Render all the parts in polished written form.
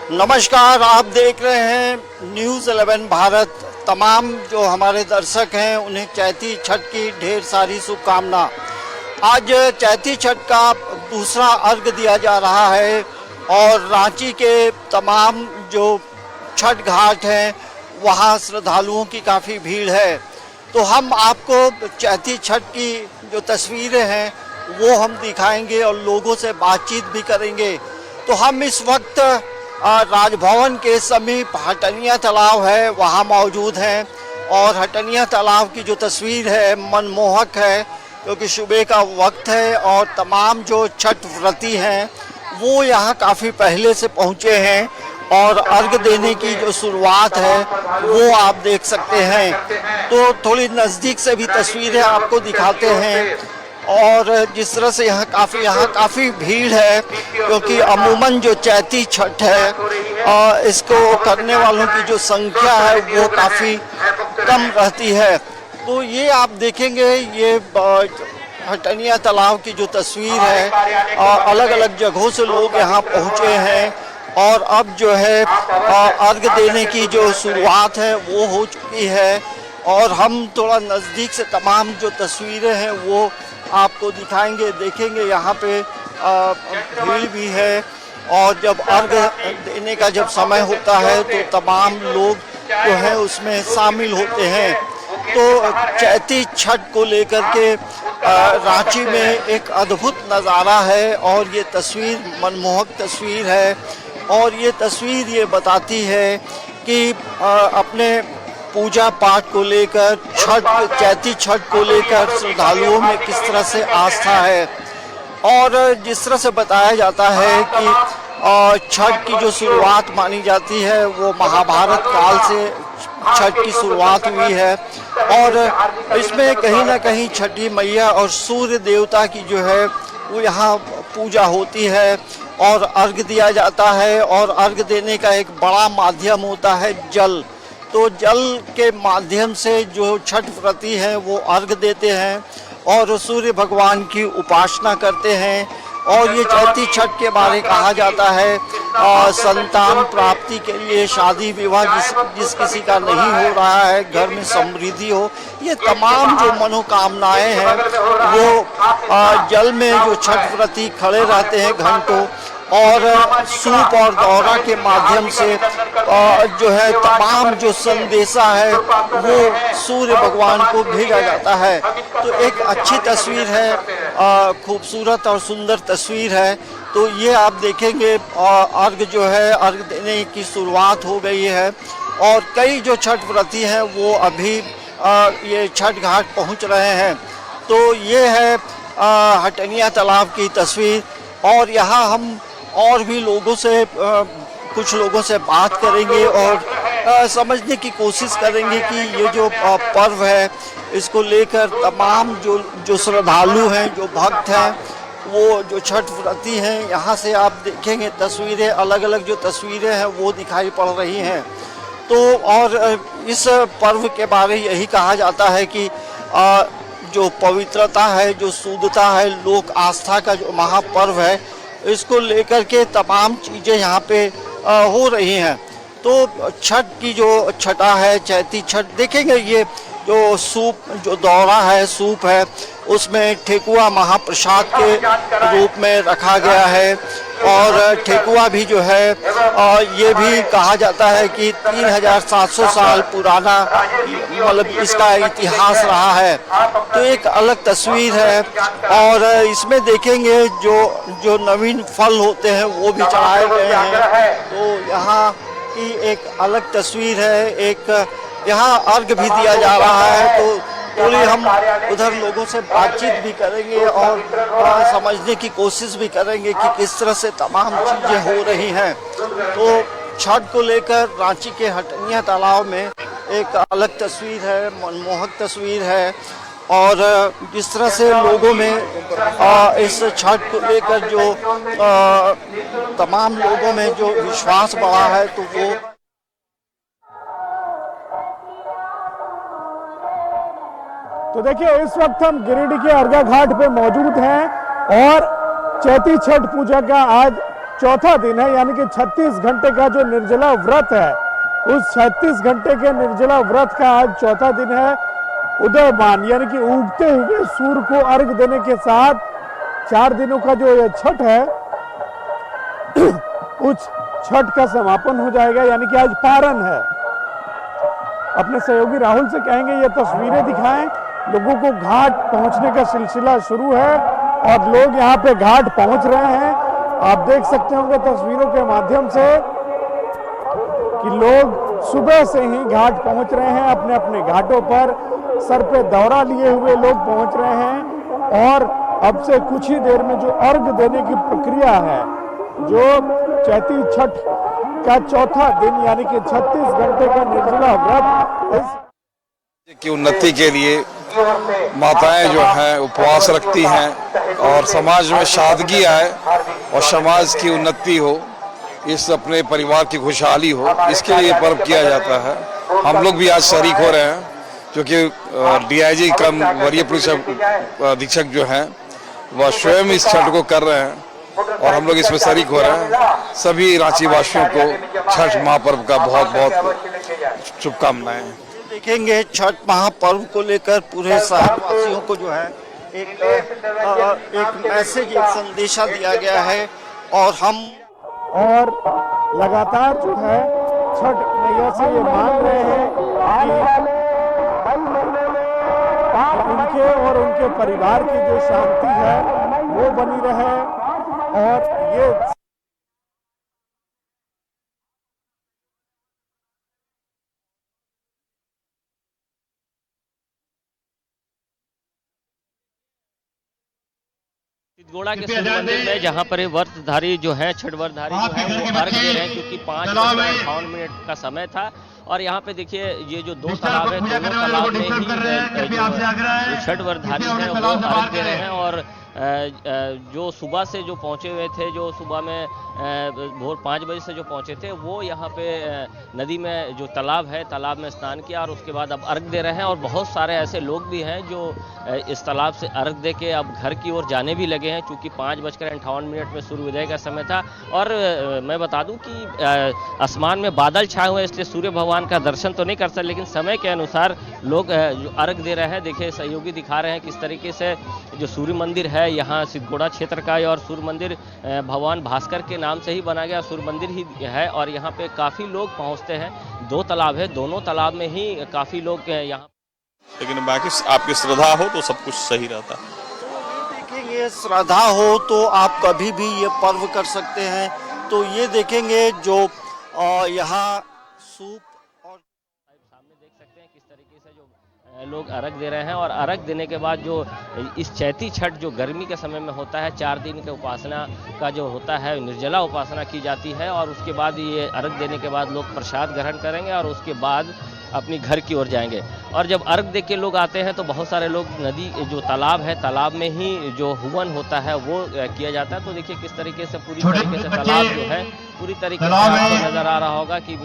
नमस्कार, आप देख रहे हैं न्यूज़ 11 भारत। तमाम जो हमारे दर्शक हैं उन्हें चैती छठ की ढेर सारी शुभकामना। आज चैती छठ का दूसरा अर्घ दिया जा रहा है और रांची के तमाम जो छठ घाट हैं वहाँ श्रद्धालुओं की काफ़ी भीड़ है। तो हम आपको चैती छठ की जो तस्वीरें हैं वो हम दिखाएंगे और लोगों से बातचीत भी करेंगे। तो हम इस वक्त राजभवन के समीप हटनिया तालाब है वहाँ मौजूद हैं और हटनिया तालाब की जो तस्वीर है मनमोहक है, क्योंकि सुबह का वक्त है और तमाम जो छठ व्रती हैं वो यहाँ काफ़ी पहले से पहुँचे हैं और अर्घ देने की जो शुरुआत है वो आप देख सकते हैं। तो थोड़ी नज़दीक से भी तस्वीरें आपको दिखाते हैं और जिस तरह से यहाँ काफ़ी भीड़ है, क्योंकि अमूमन जो चैती छठ है इसको करने वालों की जो संख्या है वो काफ़ी कम रहती है। तो ये आप देखेंगे, ये हटनिया तालाब की जो तस्वीर है, अलग अलग जगहों से लोग यहाँ पहुँचे हैं और अब जो है अर्घ देने की जो शुरुआत है वो हो चुकी है। और हम थोड़ा नज़दीक से तमाम जो तस्वीरें हैं वो आपको दिखाएंगे, देखेंगे। यहाँ पे भीड़ भी है और जब अर्घ देने का जब समय होता है तो तमाम लोग जो हैं उसमें शामिल होते हैं। तो चैती छठ को लेकर के रांची में एक अद्भुत नज़ारा है और ये तस्वीर मनमोहक तस्वीर है और ये तस्वीर ये बताती है कि अपने पूजा पाठ को लेकर, चैती छठ को लेकर श्रद्धालुओं में किस तरह से आस्था है। और जिस तरह से बताया जाता है कि छठ की जो शुरुआत मानी जाती है वो महाभारत काल से छठ की शुरुआत हुई है और इसमें कहीं ना कहीं छठी मैया और सूर्य देवता की जो है वो यहाँ पूजा होती है और अर्घ दिया जाता है। और अर्घ देने का एक बड़ा माध्यम होता है जल। तो जल के माध्यम से जो छठ व्रती हैं वो अर्घ देते हैं और सूर्य भगवान की उपासना करते हैं। और ये चैती छठ के बारे कहा जाता है संतान प्राप्ति के लिए, शादी विवाह जिस किसी का नहीं हो रहा है, घर में समृद्धि हो, ये तमाम जो मनोकामनाएं हैं वो जल में जो छठ व्रती खड़े रहते हैं घंटों और सूप और दौरा के माध्यम से जो है तमाम जो संदेशा है वो सूर्य भगवान को भेजा जाता है। तो एक अच्छी तस्वीर है, खूबसूरत और सुंदर तस्वीर है। तो ये आप देखेंगे अर्घ जो है अर्घ देने की शुरुआत हो गई है और कई जो छठ व्रती हैं वो अभी ये छठ घाट पहुंच रहे हैं। तो ये है हटनिया तालाब की तस्वीर और यहाँ हम और भी लोगों से कुछ लोगों से बात करेंगे और समझने की कोशिश करेंगे कि ये जो पर्व है इसको लेकर तमाम जो श्रद्धालु हैं, जो भक्त हैं, वो जो छठ व्रती हैं, यहाँ से आप देखेंगे तस्वीरें, अलग अलग जो तस्वीरें हैं वो दिखाई पड़ रही हैं। तो और इस पर्व के बारे यही कहा जाता है कि जो पवित्रता है, जो शुद्धता है, लोक आस्था का जो महापर्व है, इसको लेकर के तमाम चीज़ें यहाँ पे हो रही हैं। तो छठ की जो छठा है, चैती छठ, देखेंगे ये जो सूप, जो दौरा है, सूप है, उसमें ठेकुआ महाप्रसाद के रूप में रखा गया है और ठेकुआ भी जो है ये भी कहा जाता है कि 3700 साल पुराना मतलब इसका इतिहास रहा है। तो एक अलग तस्वीर है और इसमें देखेंगे जो नवीन फल होते हैं वो भी चढ़ाए गए हैं। तो यहाँ की एक अलग तस्वीर है, एक यहाँ अर्घ भी दिया जा रहा है। तो थोड़ी हम उधर लोगों से बातचीत भी करेंगे और समझने की कोशिश भी करेंगे कि किस तरह से तमाम चीज़ें हो रही हैं। तो छठ को लेकर रांची के हटनिया तालाब में एक अलग तस्वीर है, मनमोहक तस्वीर है और जिस तरह से लोगों में इस छठ को लेकर जो तमाम लोगों में जो विश्वास बढ़ा है, तो वो तो देखिए इस वक्त हम गिरिडीह के अर्घा घाट पे मौजूद हैं और चैती छठ पूजा का आज चौथा दिन है, यानी कि 36 घंटे का जो निर्जला व्रत है, उस 36 घंटे के निर्जला व्रत का आज चौथा दिन है। उदयमान यानी कि उगते हुए सूर्य को अर्घ देने के साथ 4 दिनों का जो ये छठ है, उस छठ का समापन हो जाएगा, यानी कि आज पारण है। अपने सहयोगी राहुल से कहेंगे ये तस्वीरें दिखाएं। लोगों को घाट पहुंचने का सिलसिला शुरू है और लोग यहां पे घाट पहुंच रहे हैं। आप देख सकते होंगे तस्वीरों के माध्यम से कि लोग सुबह से ही घाट पहुंच रहे हैं। अपने अपने घाटों पर सर पे दौरा लिए हुए लोग पहुंच रहे हैं और अब से कुछ ही देर में जो अर्घ देने की प्रक्रिया है, जो चैती छठ का चौथा दिन यानी कि 36 घंटे का निर्जला व्रत की उन्नति के लिए माताएं जो हैं उपवास रखती हैं और समाज में सादगी आए और समाज की उन्नति हो, इस अपने परिवार की खुशहाली हो, इसके लिए पर्व किया जाता है। हम लोग भी आज शरीक हो रहे हैं, क्योंकि डीआईजी क्रम वरीय पुलिस अधीक्षक जो हैं वह स्वयं इस छठ को कर रहे हैं और हम लोग इसमें शरीक हो रहे हैं। सभी रांची वासियों को छठ महापर्व का बहुत बहुत शुभकामनाएं। देखेंगे छठ महापर्व को लेकर पूरे शहरवासियों को जो है एक मैसेज, एक संदेशा दिया गया है और लगातार जो है छठ मैया से ये मांग रहे हैं कि उनके और उनके परिवार की जो शांति है वो बनी रहे और ये सिद्धगोड़ा के सूर्य मंदिर में जहां पर व्रतधारी जो है, छठ व्रतधारी जो है वो अर्घ दे रहे हैं, क्योंकि 5:58 का समय था। और यहाँ पे देखिए ये जो 2 तालाब है, दोनों तालाब में ही जो छठ व्रतधारी है वो अर्घ दे रहे हैं। और जो सुबह से जो पहुंचे हुए थे, जो सुबह में भोर 5 बजे से जो पहुंचे थे, वो यहाँ पे नदी में जो तालाब है, तालाब में स्नान किया और उसके बाद अब अर्घ दे रहे हैं। और बहुत सारे ऐसे लोग भी हैं जो इस तालाब से अर्घ दे के अब घर की ओर जाने भी लगे हैं, क्योंकि 5:58 में सूर्योदय का समय था। और मैं बता दूं कि आसमान में बादल छाए हुए हैं, इसलिए सूर्य भगवान का दर्शन तो नहीं कर सकते, लेकिन समय के अनुसार लोग जो अर्घ दे रहे हैं। देखिए सहयोगी दिखा रहे हैं किस तरीके से जो सूर्य मंदिर है यहाँ सिद्धगोड़ा क्षेत्र का, और सूर्य मंदिर भगवान भास्कर के नाम से ही बना गया सूर्य मंदिर ही है। और यहाँ पे काफ़ी लोग पहुँचते हैं। 2 तालाब है, दोनों तालाब में ही काफ़ी लोग यहाँ, लेकिन बाकी आपकी श्रद्धा हो तो सब कुछ सही रहता है। देखेंगे श्रद्धा हो तो आप कभी भी ये पर्व कर सकते हैं। तो ये देखेंगे जो यहाँ सूप और सामने देख सकते हैं किस तरीके से जो लोग अर्घ दे रहे हैं। और अर्घ देने के बाद जो इस चैती छठ जो गर्मी के समय में होता है, 4 दिन के उपासना का जो होता है, निर्जला उपासना की जाती है। और उसके बाद ये अर्घ देने के बाद लोग प्रसाद ग्रहण करेंगे और उसके बाद अपनी घर की ओर जाएंगे। और जब अर्घ दे के लोग आते हैं तो बहुत सारे लोग नदी जो तालाब है, तालाब में ही जो हवन होता है वो किया जाता है। तो देखिए किस तरीके से पूरी तरीके से तालाब जो है पूरी तरीके से आपको नजर आ रहा होगा कि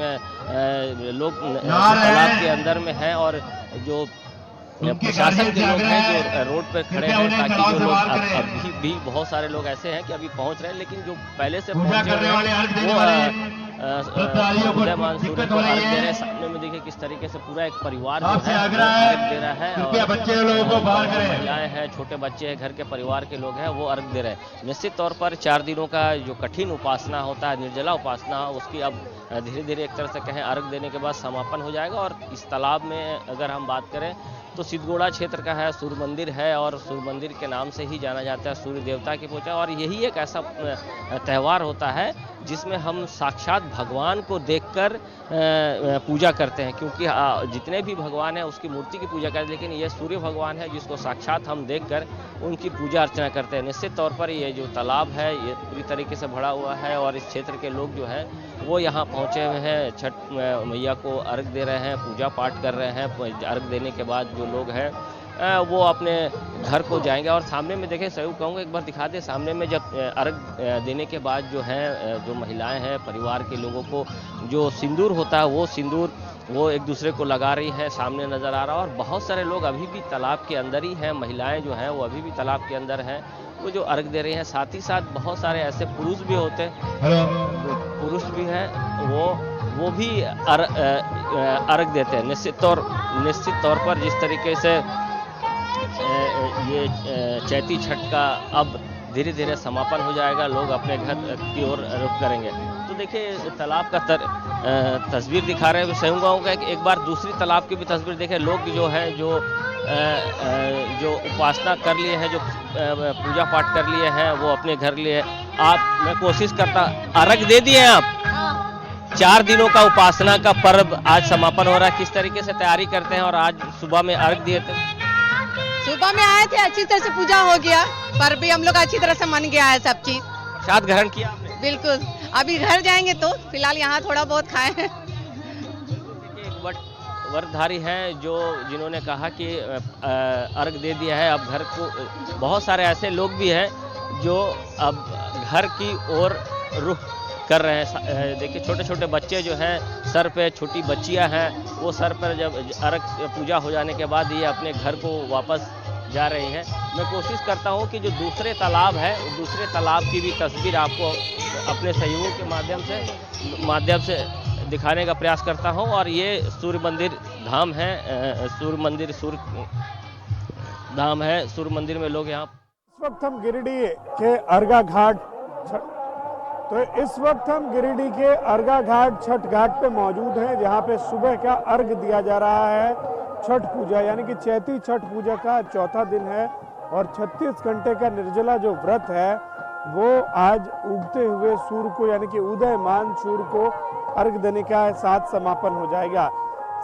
लोग तालाब के अंदर में हैं और जो प्रशासन के लोग हैं जो रोड पर खड़े हैं, ताकि जो लोग अभी भी बहुत सारे लोग ऐसे हैं कि अभी पहुंच रहे हैं, लेकिन जो पहले से पहुंचे हुए हैं वो उदयमान सूर्य को अर्घ दे रहे हैं। सामने में देखिए किस तरीके से पूरा एक परिवार जो है अर्घ दे रहा है और महिलाएं हैं, छोटे बच्चे हैं, घर के परिवार के लोग हैं, वो अर्घ दे रहे हैं। निश्चित तौर पर 4 दिनों का जो कठिन उपासना होता है, निर्जला उपासना, उसकी अब धीरे धीरे एक तरह से कहें अर्घ देने के बाद समापन हो जाएगा। और इस तालाब में अगर हम बात करें तो सिद्धगोड़ा क्षेत्र का है, सूर्य मंदिर है और सूर्य मंदिर के नाम से ही जाना जाता है, सूर्य देवता की पूजा। और यही एक ऐसा त्यौहार होता है जिसमें हम साक्षात भगवान को देखकर पूजा करते हैं, क्योंकि जितने भी भगवान हैं उसकी मूर्ति की पूजा करते हैं, लेकिन ये सूर्य भगवान है जिसको साक्षात हम देखकर उनकी पूजा अर्चना करते हैं। निश्चित तौर पर ये जो तालाब है ये पूरी तरीके से भरा हुआ है और इस क्षेत्र के लोग जो है वो यहाँ पहुँचे हुए हैं, छठ मैया को अर्घ दे रहे हैं, पूजा पाठ कर रहे हैं। अर्घ देने के बाद जो लोग हैं वो अपने घर को जाएंगे। और सामने में देखें, सहयोग कहूँगा एक बार दिखा दें, सामने में जब अर्घ देने के बाद जो है जो महिलाएं हैं, परिवार के लोगों को जो सिंदूर होता है वो सिंदूर वो एक दूसरे को लगा रही हैं, सामने नज़र आ रहा है। और बहुत सारे लोग अभी भी तालाब के अंदर ही हैं, महिलाएं जो हैं वो अभी भी तालाब के अंदर हैं, वो जो अर्घ दे रही हैं। साथ ही साथ बहुत सारे ऐसे पुरुष भी होते हैं, पुरुष भी हैं, वो भी अर्घ देते हैं। निश्चित तौर पर जिस तरीके से ये चैती छठ का अब धीरे धीरे समापन हो जाएगा, लोग अपने घर की ओर रुख करेंगे। तो देखिए तालाब का तस्वीर दिखा रहे हैं। मैं कहूँगा कि एक बार दूसरी तालाब की भी तस्वीर देखें। लोग जो हैं जो उपासना कर लिए हैं, जो पूजा पाठ कर लिए हैं, वो अपने घर लिए। मैं कोशिश करता, अर्घ दे दिए आप? 4 दिनों का उपासना का पर्व आज समापन हो रहा है। किस तरीके से तैयारी करते हैं? और आज सुबह में अर्घ दिए थे? सुबह में आए थे, अच्छी तरह से पूजा हो गया, पर भी हम लोग अच्छी तरह से मन गया है सब चीज। प्रसाद ग्रहण किया आपने? बिल्कुल, अभी घर जाएंगे तो फिलहाल यहाँ थोड़ा बहुत खाए हैं। व्रतधारी हैं जिन्होंने कहा कि अर्घ दे दिया है, अब घर को। बहुत सारे ऐसे लोग भी हैं जो अब घर की ओर रुख कर रहे हैं। देखिए छोटे छोटे बच्चे जो हैं, सर पे छोटी बच्चियां हैं, वो सर पर जब अर्घ पूजा हो जाने के बाद ये अपने घर को वापस जा रही हैं। मैं कोशिश करता हूं कि जो दूसरे तालाब है, दूसरे तालाब की भी तस्वीर आपको अपने सहयोग के माध्यम से दिखाने का प्रयास करता हूं। और ये सूर्य मंदिर धाम है, सूर्य धाम है। सूर्य मंदिर में लोग यहाँ इस वक्त हम गिरिडीह के अर्घा घाट के अर्घा घाट छठ घाट पे मौजूद हैं, जहाँ पे सुबह का अर्घ दिया जा रहा है। छठ पूजा यानी कि चैती छठ पूजा का चौथा दिन है और 36 घंटे का निर्जला जो व्रत है वो आज उगते हुए सूर्य को यानी कि उदयमान सूर्य को अर्घ देने का साथ समापन हो जाएगा।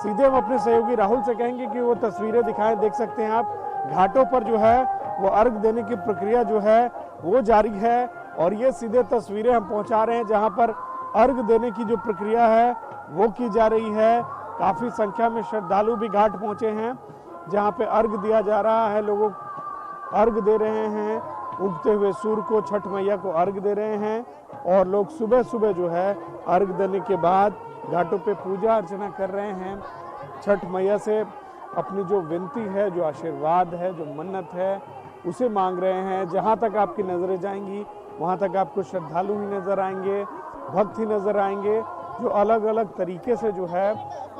सीधे हम अपने सहयोगी राहुल से कहेंगे कि वो तस्वीरें दिखाएं। देख सकते हैं आप घाटों पर जो है वो अर्घ देने की प्रक्रिया जो है वो जारी है और ये सीधे तस्वीरें हम पहुंचा रहे हैं जहां पर अर्घ देने की जो प्रक्रिया है वो की जा रही है। काफ़ी संख्या में श्रद्धालु भी घाट पहुंचे हैं जहां पे अर्घ दिया जा रहा है। लोगों अर्घ दे रहे हैं, उगते हुए सूर्य को, छठ मैया को अर्घ दे रहे हैं और लोग सुबह सुबह जो है अर्घ देने के बाद घाटों पे पूजा अर्चना कर रहे हैं। छठ मैया से अपनी जो विनती है, जो आशीर्वाद है, जो मन्नत है उसे मांग रहे हैं। जहाँ तक आपकी नज़रें जाएंगी वहाँ तक आपको श्रद्धालु ही नज़र आएंगे, भक्त ही नज़र आएंगे जो अलग अलग तरीके से जो है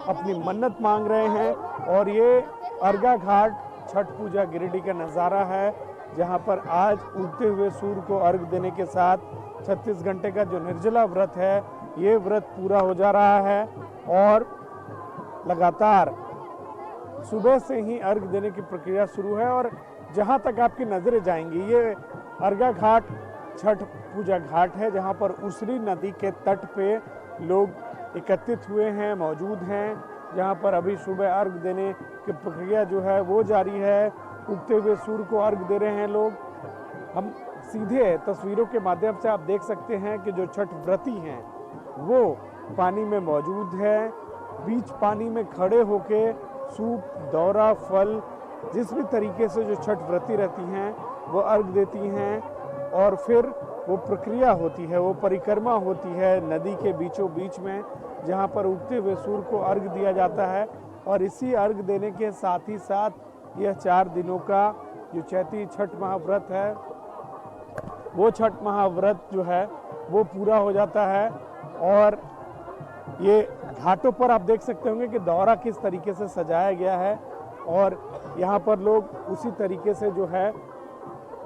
अपनी मन्नत मांग रहे हैं। और ये अर्घा घाट छठ पूजा गिरिडीह का नज़ारा है जहाँ पर आज उगते हुए सूर्य को अर्घ देने के साथ 36 घंटे का जो निर्जला व्रत है ये व्रत पूरा हो जा रहा है और लगातार सुबह से ही अर्घ देने की प्रक्रिया शुरू है। और जहाँ तक आपकी नज़रें जाएंगी ये अर्घा घाट छठ पूजा घाट है जहाँ पर उसरी नदी के तट पे लोग एकत्रित हुए हैं, मौजूद हैं, जहाँ पर अभी सुबह अर्घ देने की प्रक्रिया जो है वो जारी है। उगते हुए सूर्य को अर्घ दे रहे हैं लोग। हम सीधे तस्वीरों के माध्यम से आप देख सकते हैं कि जो छठ व्रती हैं वो पानी में मौजूद है। बीच पानी में खड़े होके सूप, दौरा, फल, जिस भी तरीके से जो छठ व्रती रहती हैं वो अर्घ देती हैं और फिर वो प्रक्रिया होती है, वो परिक्रमा होती है नदी के बीचों बीच में जहाँ पर उगते हुए सूर्य को अर्घ दिया जाता है। और इसी अर्घ देने के साथ ही साथ यह 4 दिनों का जो चैती छठ महाव्रत है वो छठ महाव्रत जो है वो पूरा हो जाता है। और ये घाटों पर आप देख सकते होंगे कि दौरा किस तरीके से सजाया गया है और यहाँ पर लोग उसी तरीके से जो है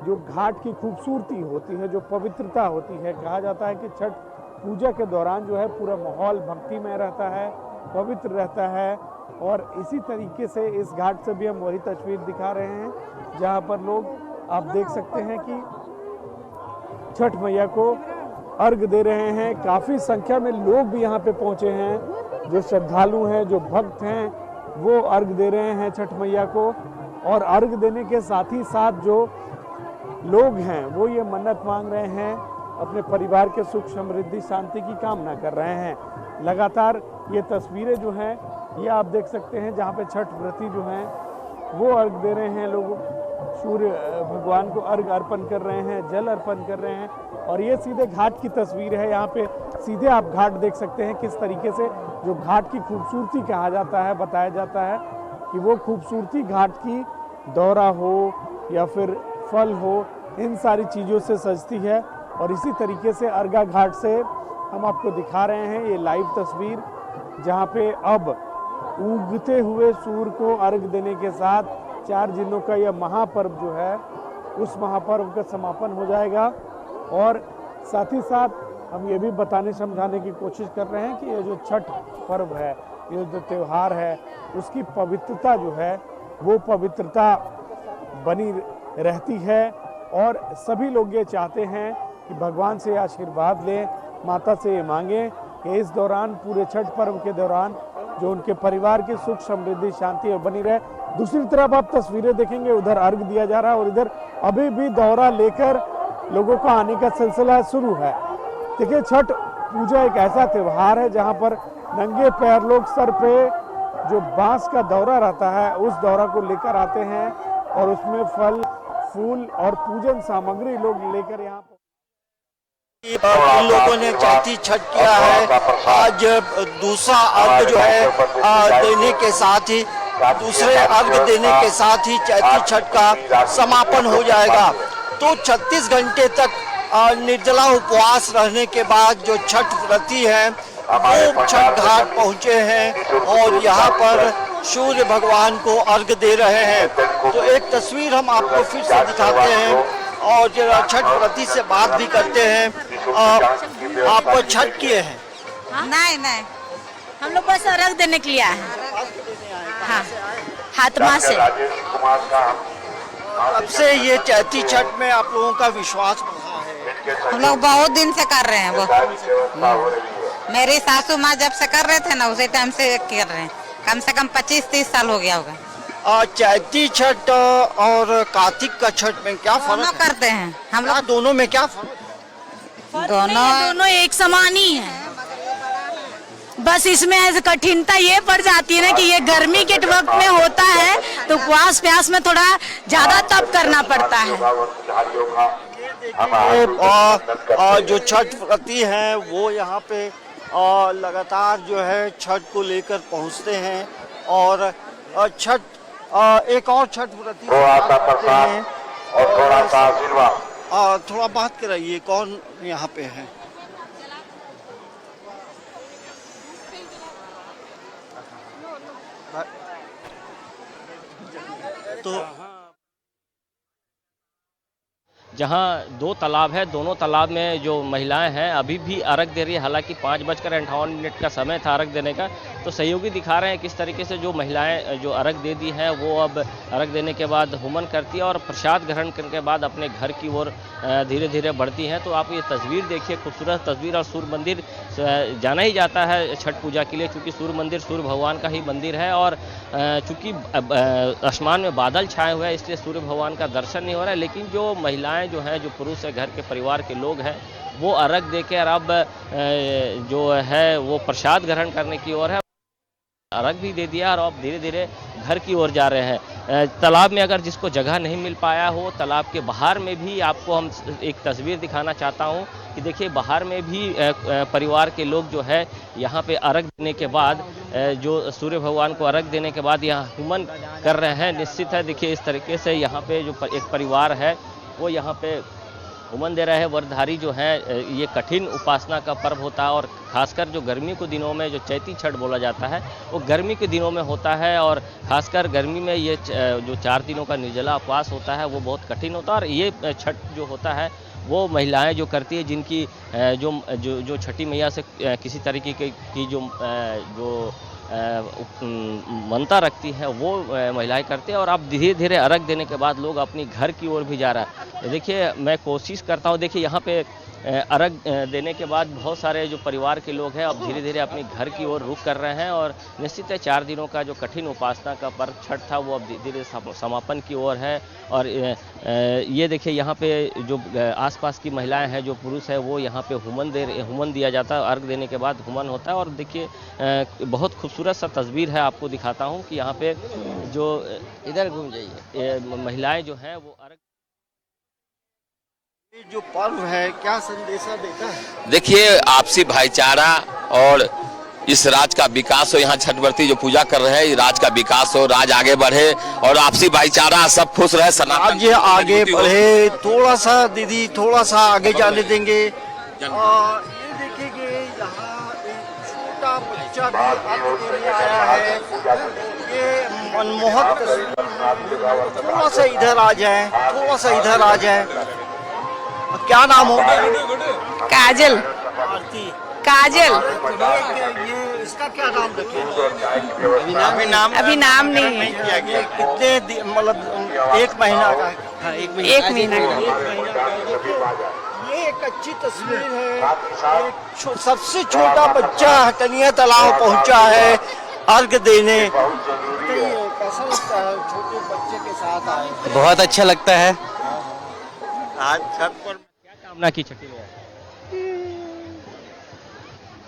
जो घाट की खूबसूरती होती है, जो पवित्रता होती है, कहा जाता है कि छठ पूजा के दौरान जो है पूरा माहौल भक्तिमय रहता है, पवित्र रहता है। और इसी तरीके से इस घाट से भी हम वही तस्वीर दिखा रहे हैं जहाँ पर लोग आप देख सकते हैं कि छठ मैया को अर्घ दे रहे हैं। काफ़ी संख्या में लोग भी यहाँ पे पहुँचे हैं, जो श्रद्धालु हैं, जो भक्त हैं वो अर्घ दे रहे हैं छठ मैया को। और अर्घ देने के साथ ही साथ जो लोग हैं वो ये मन्नत मांग रहे हैं, अपने परिवार के सुख समृद्धि शांति की कामना कर रहे हैं। लगातार ये तस्वीरें जो हैं ये आप देख सकते हैं जहाँ पे छठ व्रती जो हैं वो अर्घ दे रहे हैं, लोग सूर्य भगवान को अर्घ अर्पण कर रहे हैं, जल अर्पण कर रहे हैं। और ये सीधे घाट की तस्वीर है, यहाँ पे सीधे आप घाट देख सकते हैं किस तरीके से जो घाट की खूबसूरती कहा जाता है, बताया जाता है कि वो खूबसूरती घाट की दौरा हो या फिर फल हो, इन सारी चीज़ों से सजती है। और इसी तरीके से अर्घा घाट से हम आपको दिखा रहे हैं ये लाइव तस्वीर, जहाँ पे अब उगते हुए सूर्य को अर्घ देने के साथ 4 दिनों का यह महापर्व जो है उस महापर्व का समापन हो जाएगा। और साथ ही साथ हम ये भी बताने समझाने की कोशिश कर रहे हैं कि ये जो छठ पर्व है, ये जो त्यौहार है, उसकी पवित्रता जो है वो पवित्रता बनी रहती है। और सभी लोग ये चाहते हैं कि भगवान से आशीर्वाद लें, माता से ये मांगें कि इस दौरान, पूरे छठ पर्व के दौरान, जो उनके परिवार की सुख समृद्धि शांति बनी रहे। दूसरी तरफ आप तस्वीरें देखेंगे, उधर अर्घ दिया जा रहा है और इधर अभी भी दौरा लेकर लोगों का आने का सिलसिला शुरू है। देखिए, छठ पूजा एक ऐसा त्यौहार है जहां पर नंगे पैर लोग सर पे जो बांस का दौरा रहता है उस दौरा को लेकर आते हैं और उसमें फल फूल और पूजन सामग्री लोग लेकर यहाँ इन लोगों ने चैती छठ किया है। आज दूसरा अर्घ जो है देने के साथ ही, दूसरे अर्घ देने के साथ ही चैती छठ का समापन हो जाएगा। तो 36 घंटे तक निर्जला उपवास रहने के बाद जो छठ व्रती है वो छठ घाट पहुंचे हैं और यहाँ पर सूर्य भगवान को अर्घ दे रहे हैं। तो एक तस्वीर हम आपको फिर से दिखाते हैं और जरा छठ व्रती से बात भी करते हैं। आप छठ किए हैं? नहीं नहीं, हम लोग बस अर्घ देने के लिए आए हैं। हाँ, हाथमा से। अब से ये चैती छठ में आप लोगों का विश्वास बढ़ा है? हम लोग बहुत दिन से कर रहे हैं। वो मेरी सासू माँ जब से कर रहे थे ना, उसी टाइम से कर रहे हैं। कम से कम 25-30 साल हो गया होगा। चैती छठ और कार्तिक का छठ में क्या फर्क है? करते हैं हम लोग। दोनों में क्या फर्क? दोनों एक समान ही है। बस इसमें ऐसे कठिनता ये पड़ जाती है ना कि ये गर्मी के वक्त में होता है तो उपवास प्यास में थोड़ा ज्यादा तप करना पड़ता है। जो छठ व्रती हैं वो यहाँ पे लगातार जो है छठ को लेकर पहुँचते हैं और छठ एक और छठ व्रती हैं और थोड़ा बात कराइए, कौन यहाँ पे है? तो जहाँ 2 तालाब है, दोनों तालाब में जो महिलाएं हैं अभी भी अर्घ दे रही है। हालांकि 5:58 का समय था अर्घ देने का। तो सहयोगी दिखा रहे हैं किस तरीके से जो महिलाएं जो अर्घ दे दी हैं वो अब अर्घ देने के बाद हुमन करती है और प्रसाद ग्रहण करने के बाद अपने घर की ओर धीरे धीरे बढ़ती हैं। तो आप ये तस्वीर देखिए, खूबसूरत तस्वीर। और सूर्य मंदिर जाना ही जाता है छठ पूजा के लिए, क्योंकि सूर्य मंदिर सूर्य भगवान का ही मंदिर है। और चूँकि आसमान में बादल छाए हुए हैं इसलिए सूर्य भगवान का दर्शन नहीं हो रहा है। लेकिन जो महिलाएं जो हैं, जो पुरुष है, घर के परिवार के लोग हैं, वो अर्घ देकर अब जो है वो प्रसाद ग्रहण करने की ओर है। अर्घ भी दे दिया और अब धीरे धीरे घर की ओर जा रहे हैं। तालाब में अगर जिसको जगह नहीं मिल पाया हो, तालाब के बाहर में भी आपको हम एक तस्वीर दिखाना चाहता हूं कि देखिए बाहर में भी परिवार के लोग जो है यहाँ पे अर्घ देने के बाद, जो सूर्य भगवान को अर्घ देने के बाद यहाँ हुमन कर रहे हैं। निश्चित है, देखिए इस तरीके से यहाँ पे जो एक परिवार है वो यहाँ पे हुमन दे रहे हैं। व्रतधारी जो है, ये कठिन उपासना का पर्व होता है और खासकर जो गर्मी के दिनों में जो चैती छठ बोला जाता है वो गर्मी के दिनों में होता है। और खासकर गर्मी में ये जो 4 दिनों का निर्जला उपवास होता है वो बहुत कठिन होता है। और ये छठ जो होता है वो महिलाएं जो करती है, जिनकी जो छठी मैया से किसी तरीके की जो मनता रखती है वो महिलाएं करती हैं। और अब धीरे धीरे अर्घ देने के बाद लोग अपनी घर की ओर भी जा रहा है। देखिए मैं कोशिश करता हूं, देखिए यहाँ पे अर्घ देने के बाद बहुत सारे जो परिवार के लोग हैं अब धीरे धीरे अपनी घर की ओर रुख कर रहे हैं। और निश्चित है 4 दिनों का जो कठिन उपासना का पर्व छठ था वो अब धीरे धीरे समापन की ओर है। और ये देखिए यहाँ पे जो आसपास की महिलाएं हैं, जो पुरुष है, वो यहाँ पे हुमन दिया जाता है। अर्घ देने के बाद हुमन होता है। और देखिए बहुत खूबसूरत सा तस्वीर है, आपको दिखाता हूँ कि यहाँ पे जो इधर घूम जाइए महिलाएँ जो हैं वो अर्घ ये जो पर्व है क्या संदेशा देता है? देखिए, आपसी भाईचारा और इस राज्य का विकास हो। यहाँ छठ व्रती जो पूजा कर रहे हैं, राज्य का विकास हो, राज्य आगे बढ़े और आपसी भाईचारा, सब खुश रहे, राज्य आगे बढ़े। थोड़ा सा दीदी, थोड़ा सा आगे जाने देंगे। ये देखिए यहाँ एक छोटा बच्चा भी अर्घ देने आया है। ये मनमोहक तस्वीर। थोड़ा सा इधर आ जाए, थोड़ा सा इधर आ जाए। क्या नाम होगा? काजल। आरती। काजल। ये इसका क्या नाम रखे? अभी नाम नहीं है। ये कितने मतलब एक महीना का? हाँ, एक महीना का। ये एक अच्छी तस्वीर है। सबसे छोटा बच्चा कन्या तालाब पहुंचा है अर्घ देने। कैसा लगता है छोटे बच्चे के साथ आए? बहुत अच्छा लगता है। आज छठ पर क्या कामना की छठी में?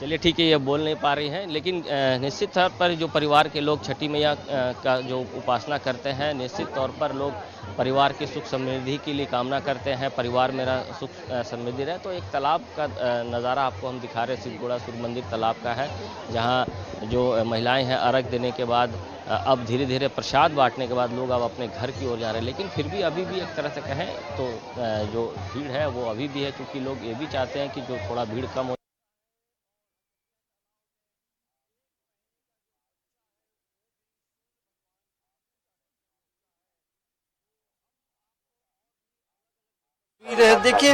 चलिए ठीक है, ये बोल नहीं पा रही हैं, लेकिन निश्चित तौर पर जो परिवार के लोग छठी मैया का जो उपासना करते हैं, निश्चित तौर पर लोग परिवार की सुख समृद्धि के लिए कामना करते हैं, परिवार मेरा सुख समृद्धि रहे। तो एक तालाब का नज़ारा आपको हम दिखा रहे हैं, सिद्धगोड़ा सूर्य मंदिर तालाब का है, जहाँ जो महिलाएं हैं अर्घ देने के बाद अब धीरे धीरे प्रसाद बांटने के बाद लोग अब अपने घर की ओर जा रहे हैं। लेकिन फिर भी अभी भी एक तरह से कहें तो जो भीड़ है वो अभी भी है, क्योंकि लोग ये भी चाहते हैं कि जो थोड़ा भीड़ कम हो। देखिए,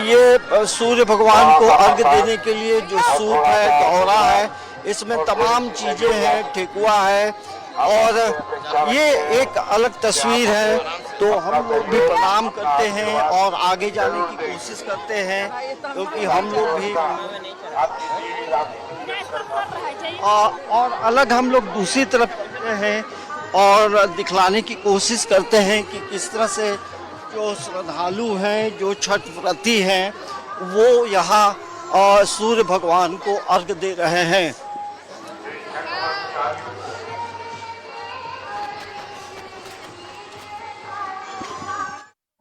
ये सूर्य भगवान को अर्घ देने के लिए जो सूप है, दौरा है, इसमें तमाम चीजें हैं, ठेकुआ है और ये एक अलग तस्वीर है। तो हम लोग भी प्रणाम करते हैं और आगे जाने की कोशिश करते हैं, क्योंकि हम लोग भी और अलग हम लोग दूसरी तरफ करते हैं और दिखलाने की कोशिश करते हैं कि किस तरह से जो श्रद्धालु हैं, जो छठ व्रती हैं, वो यहाँ सूर्य भगवान को अर्घ दे रहे हैं।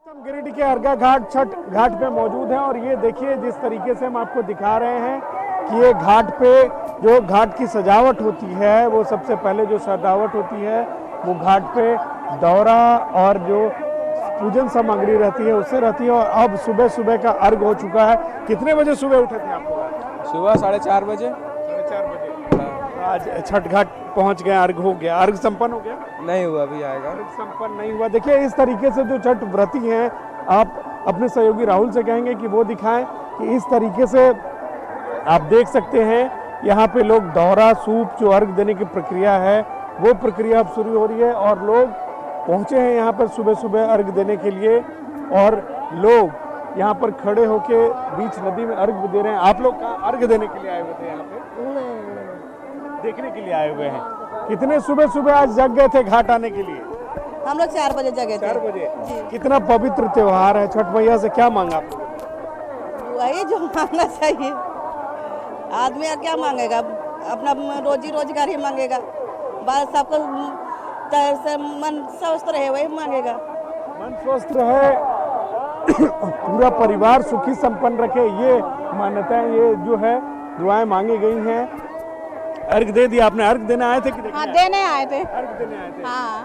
हम गिरिडीह के अर्घा घाट छठ घाट पे मौजूद हैं और ये देखिए जिस तरीके से हम आपको दिखा रहे हैं कि ये घाट पे जो घाट की सजावट होती है, वो सबसे पहले जो सजावट होती है वो घाट पे दौरा और जो पूजन सामग्री रहती है उससे रहती है। और अब सुबह सुबह का अर्घ हो चुका है। कितने बजे सुबह उठे थे आप लोग? सुबह 4:30 बजे। 4:30 बजे आज छठ घाट पहुंच गए, अर्घ हो गया। अर्घ संपन्न हो गया? नहीं हुआ, अभी आएगा। अर्घ संपन्न नहीं हुआ। देखिए इस तरीके से जो छठ व्रती हैं, आप अपने सहयोगी राहुल से कहेंगे कि वो दिखाएं कि इस तरीके से आप देख सकते हैं यहाँ पे लोग दौरा सूप जो अर्घ देने की प्रक्रिया है वो प्रक्रिया अब शुरू हो रही है और लोग पहुंचे हैं यहाँ पर सुबह सुबह अर्घ देने के लिए और लोग यहाँ पर खड़े होके बीच नदी में अर्घ दे रहे हैं। आप लोग कहाँ अर्घ देने के लिए आए हुए थे? यहाँ पे देखने के लिए आए हुए हैं। कितने सुबह सुबह आज जग गए थे घाट आने के लिए? हम लोग 4 बजे जगे थे। 4 बजे। कितना पवित्र त्योहार है। छठ मैया से क्या मांगा आप? वही जो मांगना चाहिए। आदमी क्या मांगेगा? अपना रोजी रोजगार ही मांगेगा। बस सबको मन स्वस्थ रहे वही मांगेगा। मन स्वस्थ रहे, पूरा परिवार सुखी संपन्न रखे, ये मान्यताएं, ये जो है दुआएं मांगी गई हैं। अर्घ दे दिया आपने? अर्घ देने आए थे कि हाँ, देने आए थे। अर्घ देने आए थे। हाँ।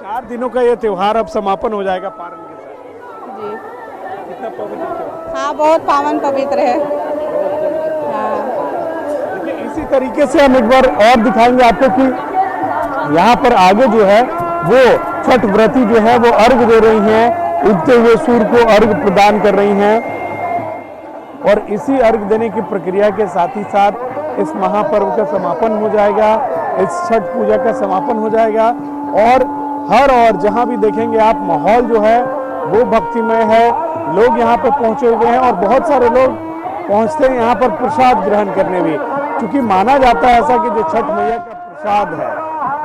4 दिनों का ये त्योहार अब समापन हो जाएगा पारण के साथ। जी। कितना पवित्र त्योहार। हाँ, बहुत पावन पवित्र है। हाँ। देखिए इसी तरीके से हम एक बार और दिखाएंगे आपको कि यहाँ पर आगे जो है वो छठ व्रती जो है वो अर्घ दे रही हैं, उगते हुए सूर्य को अर्घ प्रदान कर रही हैं और इसी अर्घ देने की प्रक्रिया के साथ ही साथ इस महापर्व का समापन हो जाएगा, इस छठ पूजा का समापन हो जाएगा। और हर और जहाँ भी देखेंगे आप माहौल जो है वो भक्तिमय है। लोग यहाँ पर पहुँचे हुए हैं और बहुत सारे लोग पहुँचते हैं यहाँ पर प्रसाद ग्रहण करने भी, क्योंकि माना जाता है ऐसा कि जो छठ मैया का प्रसाद है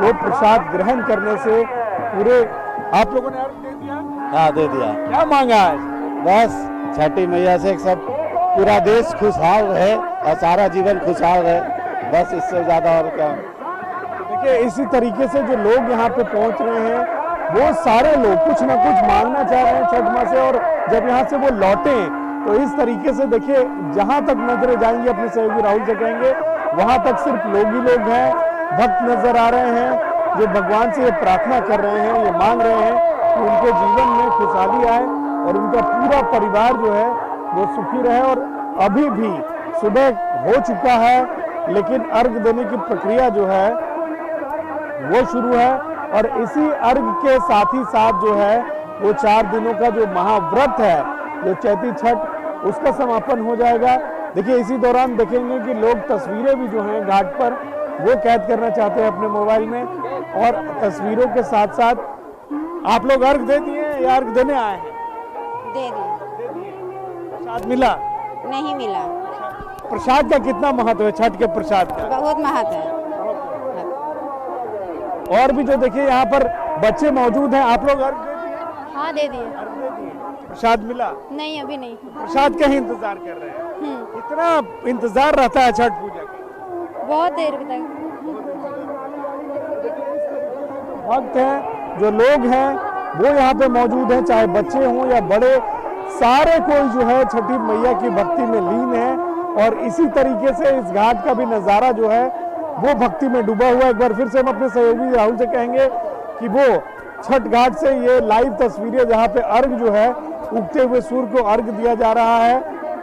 वो प्रसाद ग्रहण करने से पूरे। आप लोगों ने अर्घ दे दिया? हाँ, दे दिया। क्या मांगा आज? बस छठी मैया से सब पूरा देश खुशहाल रहे और सारा जीवन खुशहाल रहे, बस इससे ज्यादा और क्या। देखिए इसी तरीके से जो लोग यहाँ पे पहुँच रहे हैं वो सारे लोग कुछ ना कुछ मांगना चाह रहे हैं छठ माँ से, और जब यहाँ से वो लौटे तो इस तरीके से देखिए जहां तक नजरें जाएंगी, अपने सहयोगी राहुल से कहेंगे, वहां तक सिर्फ लोग ही लोग हैं, भक्त नजर आ रहे हैं जो भगवान से ये प्रार्थना कर रहे हैं, ये मांग रहे हैं कि उनके जीवन में खुशहाली आए और उनका पूरा परिवार जो है वो सुखी रहे। और अभी भी सुबह हो चुका है, लेकिन अर्घ देने की प्रक्रिया जो है वो शुरू है, और इसी अर्घ के साथ ही साथ जो है वो 4 दिनों का जो महाव्रत है, जो चैती छठ, उसका समापन हो जाएगा। देखिए इसी दौरान देखेंगे कि लोग तस्वीरें भी जो हैं घाट पर वो कैद करना चाहते हैं अपने मोबाइल में, और तस्वीरों के साथ साथ आप लोग अर्घ दे दिए या अर्घ देने आए हैं? दे दिए। प्रसाद मिला? नहीं मिला। प्रसाद का कितना महत्व है छठ के प्रसाद का? बहुत महत्व है। और भी जो देखिए यहाँ पर बच्चे मौजूद हैं, आप लोग अर्घ दे दिए? हाँ दे दिए। प्रसाद मिला? नहीं अभी नहीं। प्रसाद का ही इंतजार कर रहे हैं। कितना इंतजार रहता है छठ पूजा का? बहुत देर तक। भक्त हैं, जो लोग हैं वो यहाँ पे मौजूद हैं, चाहे बच्चे हों या बड़े, सारे कोई जो है छठी मैया की भक्ति में लीन है। और इसी तरीके से इस घाट का भी नज़ारा जो है वो भक्ति में डूबा हुआ है। एक बार फिर से हम अपने सहयोगी राहुल से कहेंगे कि वो छठ घाट से ये लाइव तस्वीरें जहाँ पे अर्घ जो है, उगते हुए सूर्य को अर्घ दिया जा रहा है,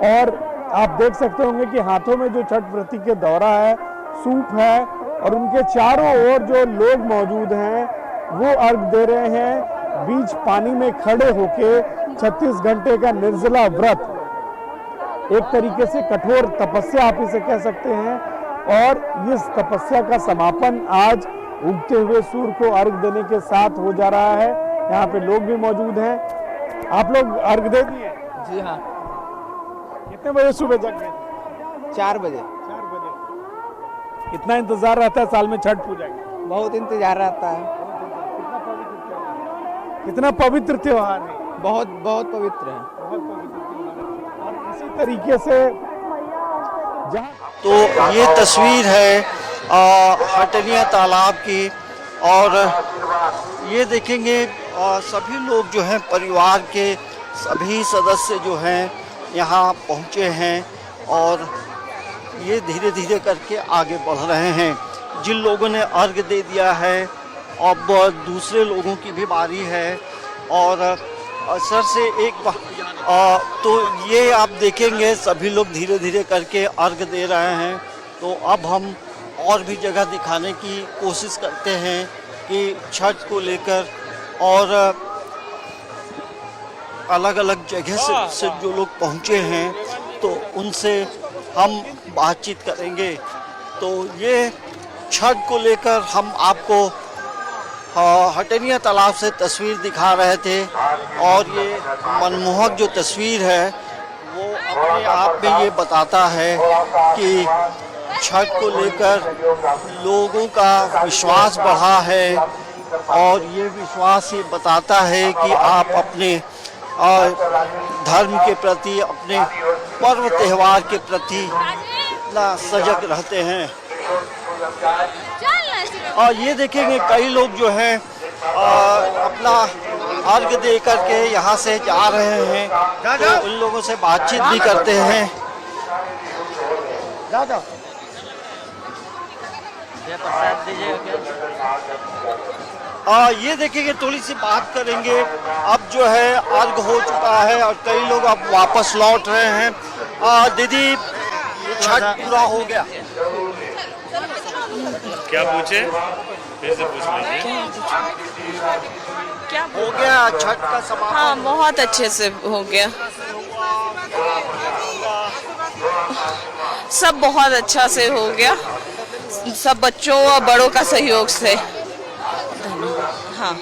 और आप देख सकते होंगे कि हाथों में जो छठ व्रती के दौरा है, सूप है, और उनके चारों ओर जो लोग मौजूद हैं वो अर्घ दे रहे हैं। बीच पानी में खड़े होके 36 घंटे का निर्जला व्रत, एक तरीके से कठोर तपस्या आप इसे कह सकते हैं, और इस तपस्या का समापन आज उगते हुए सूर्य को अर्घ देने के साथ हो जा रहा है। यहाँ पे लोग भी मौजूद हैं। आप लोग अर्घ दे दिए? जी हाँ। कितने बजे सुबह जग गए? 4 बजे। 4 बजे। कितना इंतजार रहता है साल में छठ पूजा का? बहुत इंतजार रहता है। कितना पवित्र त्योहार है? बहुत बहुत पवित्र है। बहुत पवित्र त्योहार है। और इसी तरीके से जहाँ तो ये तस्वीर है हटनिया तालाब की, और ये देखेंगे सभी लोग जो हैं, परिवार के सभी सदस्य जो हैं यहाँ पहुँचे हैं, और ये धीरे धीरे करके आगे बढ़ रहे हैं। जिन लोगों ने अर्घ दे दिया है, अब दूसरे लोगों की भी बारी है। और सर से एक तो ये आप देखेंगे सभी लोग धीरे धीरे करके अर्घ दे रहे हैं। तो अब हम और भी जगह दिखाने की कोशिश करते हैं कि छठ को लेकर, और अलग अलग जगह से जो लोग पहुँचे हैं तो उनसे हम बातचीत करेंगे। तो ये छठ को लेकर हम आपको हटनिया तालाब से तस्वीर दिखा रहे थे, और ये मनमोहक जो तस्वीर है वो अपने आप में ये बताता है कि छठ को लेकर लोगों का विश्वास बढ़ा है, और ये विश्वास ये बताता है कि आप अपने धर्म के प्रति, अपने पर्व त्यौहार के प्रति इतना सजग रहते हैं। और ये देखेंगे कई लोग जो हैं अपना अर्घ दे करके यहाँ से जा रहे हैं, तो उन लोगों से बातचीत भी करते हैं। ये देखेंगे, थोड़ी सी बात करेंगे। अब जो है अर्घ हो चुका है और कई लोग अब वापस लौट रहे हैं। दीदी, छठ पूरा हो गया? क्या पूछे? फिर से पूछ लीजिए। क्या हो गया छठ का समापन? हाँ, बहुत अच्छे से हो गया। सब बहुत अच्छा से हो गया, सब बच्चों और बड़ों का सहयोग से। हाँ,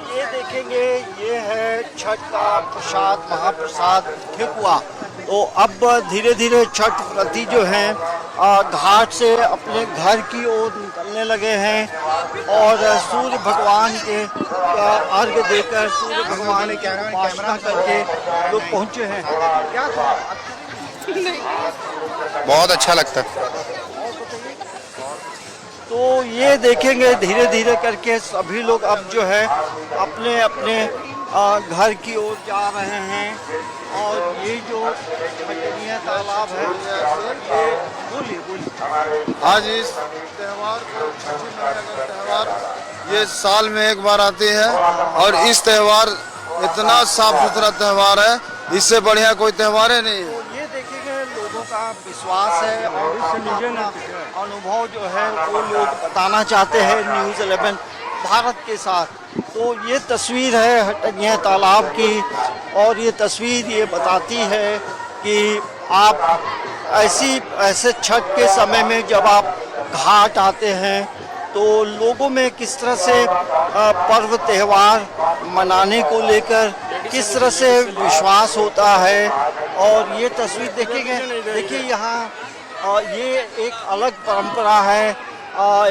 ये देखेंगे, ये है छठ का प्रसाद, महाप्रसाद ठेकुआ। तो अब धीरे धीरे छठ व्रती जो हैं घाट से अपने घर की ओर निकलने लगे हैं, और सूर्य भगवान के अर्घ देकर, सूर्य भगवान की उपासना करके लोग पहुँचे हैं। क्या था? बहुत अच्छा लगता है। तो तो ये देखेंगे धीरे धीरे करके सभी लोग अब जो है अपने अपने घर की ओर जा रहे हैं। और ये जो छठिया तालाब है, ये बोलिए आज इस त्यौहार को छठी मैया का त्यौहार ये साल में एक बार आती है और इस त्यौहार इतना साफ सुथरा त्यौहार है, इससे बढ़िया कोई त्यौहार ही नहीं है। तो ये देखेंगे लोगों का विश्वास है और अनुभव जो है वो लोग बताना चाहते हैं न्यूज़ 11 भारत के साथ। तो ये तस्वीर है हटनिया तालाब की और ये तस्वीर ये बताती है कि आप ऐसे छठ के समय में जब आप घाट आते हैं तो लोगों में किस तरह से पर्व त्यौहार मनाने को लेकर किस तरह से विश्वास होता है। और ये तस्वीर देखेंगे, देखिए यहाँ ये एक अलग परंपरा है।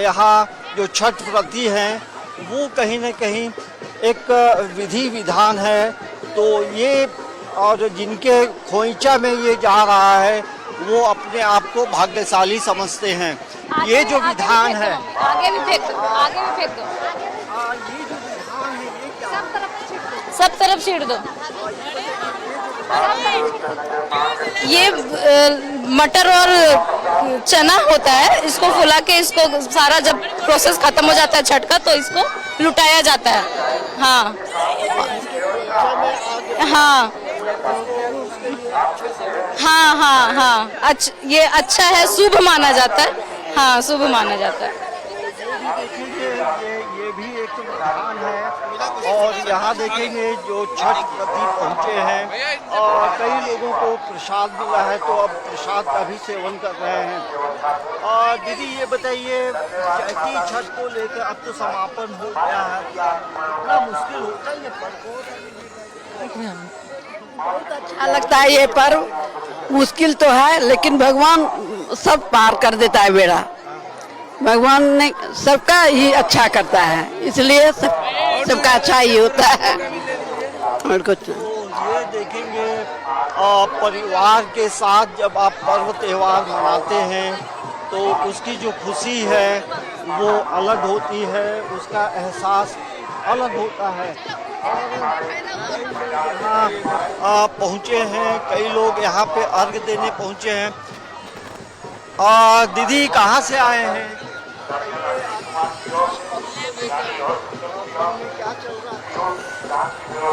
यहाँ जो छठ व्रती हैं वो कहीं न कहीं एक विधि विधान है। तो ये और जिनके खोइचा में ये जा रहा है वो अपने आप को भाग्यशाली समझते हैं। ये जो विधान है, आगे भी फेंक दो, आगे भी फेंक दो, ये जो विधान है ये क्या सब तरफ छीट दो। ये मटर और चना होता है, इसको फुला के इसको सारा जब प्रोसेस खत्म हो जाता है छठ का तो इसको लुटाया जाता है। हाँ हाँ हाँ हाँ हाँ, ये अच्छा है, शुभ माना जाता है। हाँ, शुभ माना जाता है। ये भी एक विधान है। और यहाँ देखेंगे जो छठ व्रती पहुँचे हैं और कई लोगों को प्रसाद मिला है तो अब प्रसाद का भी सेवन कर रहे हैं। और दीदी ये बताइए, चैती छठ को लेकर अब तो समापन हो गया है, कितना मुश्किल होता है ये पर्व? बहुत अच्छा लगता है ये पर्व। मुश्किल तो है लेकिन भगवान सब पार कर देता है बेड़ा। भगवान ने सबका ही अच्छा करता है, इसलिए सबका अच्छा ही होता है। और कुछ ये देखेंगे परिवार के साथ जब आप पर्व त्यौहार मनाते हैं तो उसकी जो खुशी है वो अलग होती है, उसका एहसास अलग होता है। यहाँ पहुँचे हैं कई लोग, यहाँ पे अर्घ देने पहुँचे हैं। दीदी कहाँ से आए हैं?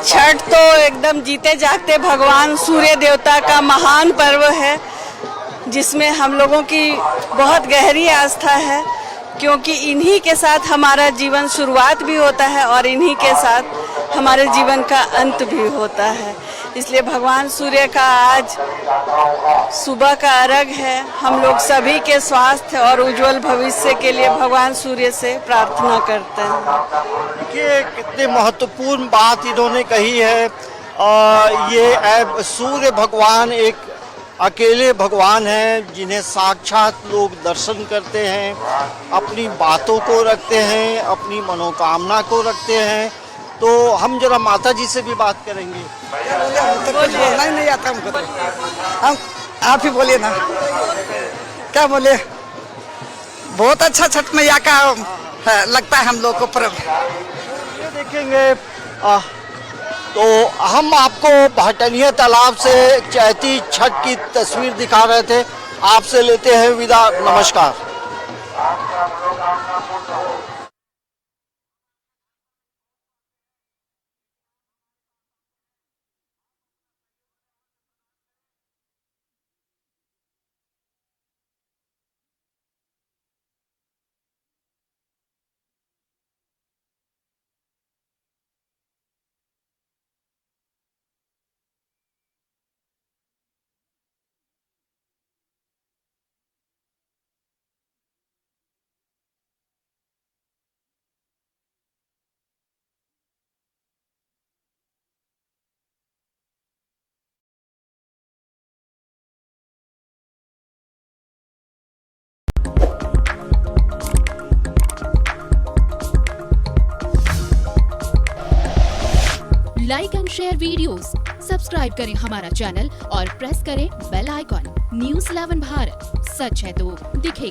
छठ तो एकदम जीते जागते भगवान सूर्य देवता का महान पर्व है, जिसमें हम लोगों की बहुत गहरी आस्था है, क्योंकि इन्हीं के साथ हमारा जीवन शुरुआत भी होता है और इन्हीं के साथ हमारे जीवन का अंत भी होता है। इसलिए भगवान सूर्य का आज सुबह का अर्घ है। हम लोग सभी के स्वास्थ्य और उज्जवल भविष्य के लिए भगवान सूर्य से प्रार्थना करते हैं। देखिए कितनी महत्वपूर्ण बात इन्होंने कही है। ये सूर्य भगवान एक अकेले भगवान हैं जिन्हें साक्षात लोग दर्शन करते हैं, अपनी बातों को रखते हैं, अपनी मनोकामना को रखते हैं। तो हम जरा माता जी से भी बात करेंगे। तो कुछ बोलना ही नहीं आता हमको तो। हम आप ही बोलिए ना, क्या बोले। बहुत अच्छा छठ मैया का लगता है हम लोग को पर्व। ये देखेंगे तो हम आपको हटनिया तालाब से चैती छठ की तस्वीर दिखा रहे थे। आपसे लेते हैं विदा, नमस्कार। Like and share videos, subscribe करें हमारा चैनल और प्रेस करें बेल आइकॉन। न्यूज़ 11 भारत, सच है तो दिखेगा।